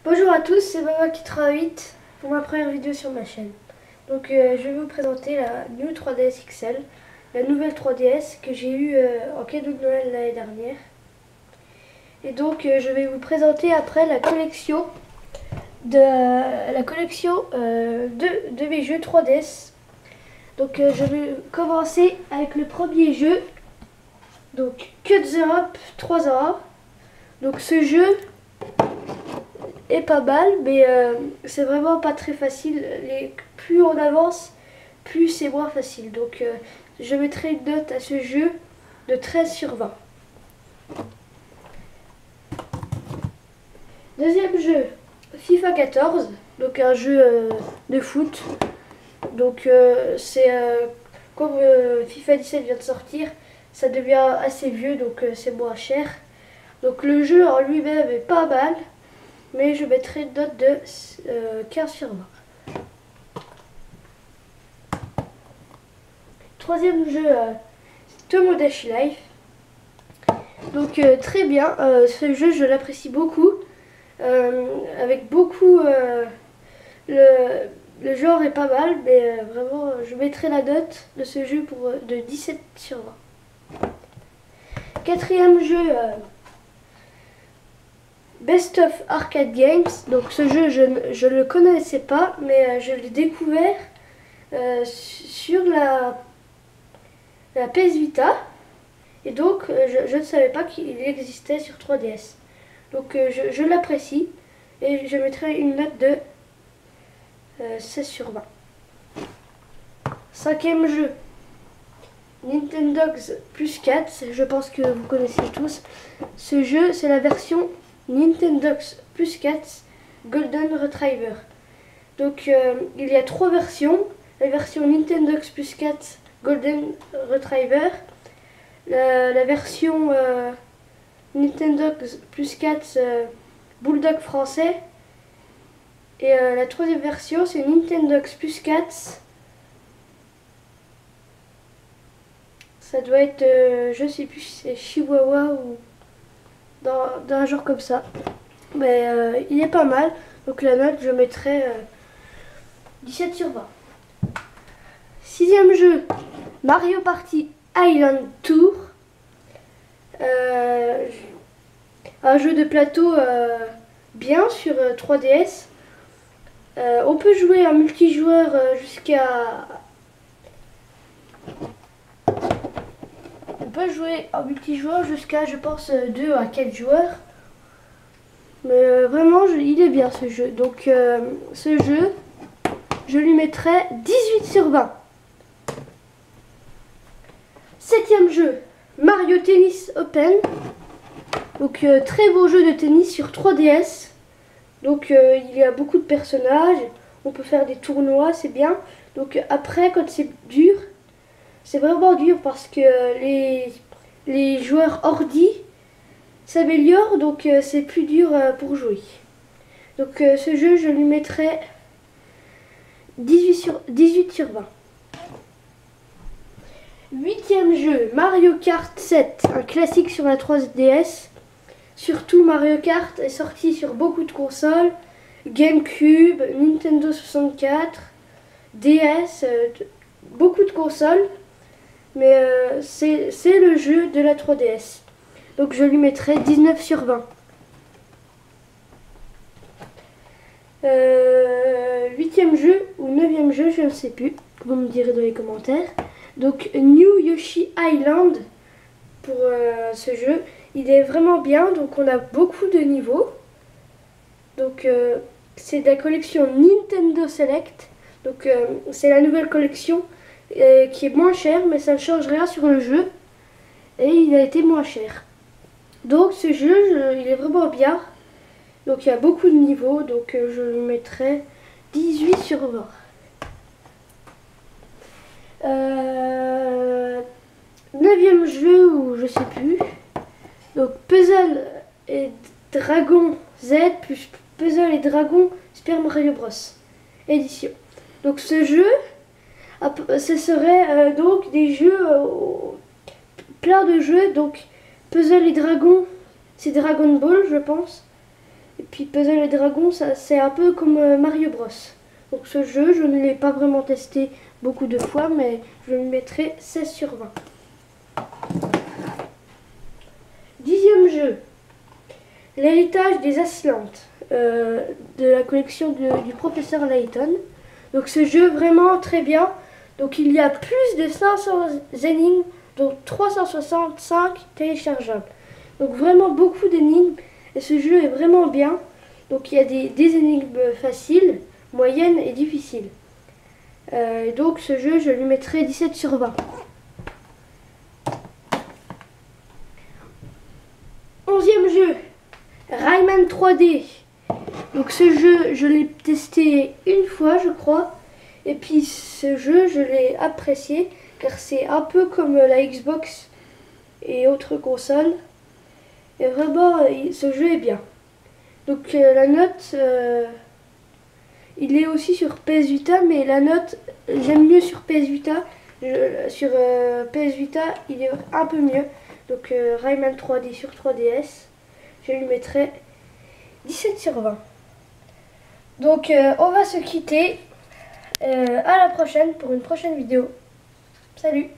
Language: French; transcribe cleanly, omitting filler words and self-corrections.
Bonjour à tous, c'est Baba88 pour ma première vidéo sur ma chaîne. Donc je vais vous présenter la New 3DS XL, la nouvelle 3DS que j'ai eue en cadeau de Noël l'année dernière. Et donc je vais vous présenter après la collection de mes jeux 3DS. Donc je vais commencer avec le premier jeu, donc Cut the Up 3A. Donc ce jeu est pas mal, mais c'est vraiment pas très facile. Plus on avance, plus c'est moins facile. Donc je mettrai une note à ce jeu de 13 sur 20. Deuxième jeu, FIFA 14, donc un jeu de foot. Donc c'est comme FIFA 17 vient de sortir, ça devient assez vieux, donc c'est moins cher. Donc le jeu en lui-même est pas mal, mais je mettrai une note de 15 sur 20. Troisième jeu, Tomodachi Life. Donc très bien, ce jeu je l'apprécie beaucoup. Avec beaucoup, le genre est pas mal, mais vraiment je mettrai la note de ce jeu de 17 sur 20. Quatrième jeu, Best of Arcade Games. Donc ce jeu je ne le connaissais pas, mais je l'ai découvert sur la PS Vita. Et donc je ne savais pas qu'il existait sur 3DS. Donc je l'apprécie et je mettrai une note de 16 sur 20. Cinquième jeu, Nintendogs Plus 4. Je pense que vous connaissez tous. Ce jeu, c'est la version Nintendogs Plus 4 Golden Retriever. Donc il y a trois versions. La version Nintendogs Plus 4 Golden Retriever. La version Nintendogs Plus 4 Bulldog français. Et la troisième version, c'est Nintendogs Plus 4. Ça doit être, je sais plus si c'est Chihuahua ou dans un genre comme ça. Mais il est pas mal. Donc la note, je mettrai 17 sur 20. Sixième jeu, Mario Party Island Tour. Un jeu de plateau bien sur 3DS. On peut jouer en multijoueur jusqu'à... On peut jouer en multijoueur jusqu'à, je pense, 2 à 4 joueurs. Mais vraiment, il est bien ce jeu. Donc ce jeu, je lui mettrai 18 sur 20. Septième jeu, Mario Tennis Open. Donc très beau jeu de tennis sur 3DS. Donc il y a beaucoup de personnages, on peut faire des tournois, c'est bien. Donc après, quand c'est dur, c'est vraiment dur parce que les joueurs ordi s'améliorent, donc c'est plus dur pour jouer. Donc ce jeu, je lui mettrai 18 sur 20. Huitième jeu, Mario Kart 7, un classique sur la 3DS. Surtout Mario Kart est sorti sur beaucoup de consoles, GameCube, Nintendo 64, DS, beaucoup de consoles, mais c'est le jeu de la 3DS. Donc je lui mettrai 19 sur 20. Huitième jeu ou neuvième jeu, je ne sais plus, vous me direz dans les commentaires. Donc New Yoshi Island pour ce jeu. Il est vraiment bien, donc on a beaucoup de niveaux. Donc c'est de la collection Nintendo Select. Donc c'est la nouvelle collection qui est moins chère, mais ça ne change rien sur le jeu. Et il a été moins cher. Donc ce jeu, il est vraiment bien. Donc il y a beaucoup de niveaux, donc je lui mettrai 18 sur 20. Neuvième jeu, ou je sais plus. Donc Puzzle et Dragon Z plus Puzzle et Dragon Super Mario Bros. Édition. Donc ce jeu, ce serait donc des jeux, plein de jeux. Donc Puzzle et Dragon, c'est Dragon Ball je pense. Et puis Puzzle et Dragon, c'est un peu comme Mario Bros. Donc ce jeu, je ne l'ai pas vraiment testé beaucoup de fois, mais je lui mettrai 16 sur 20. 10e jeu, l'héritage des Aslantes, de la collection du professeur Layton. Donc ce jeu vraiment très bien. Donc il y a plus de 500 énigmes, dont 365 téléchargeables. Donc vraiment beaucoup d'énigmes et ce jeu est vraiment bien. Donc il y a des énigmes faciles, moyennes et difficiles. Donc ce jeu, je lui mettrai 17 sur 20. 11e jeu, Rayman 3D. Donc ce jeu, je l'ai testé une fois, je crois. Et puis ce jeu, je l'ai apprécié car c'est un peu comme la Xbox et autres consoles. Et vraiment, ce jeu est bien. Donc la note, il est aussi sur PS Vita, mais la note, j'aime mieux sur PS Vita. Sur PS Vita, il est un peu mieux. Donc Rayman 3D sur 3DS, je lui mettrai 17 sur 20. Donc on va se quitter. À la prochaine pour une prochaine vidéo. Salut!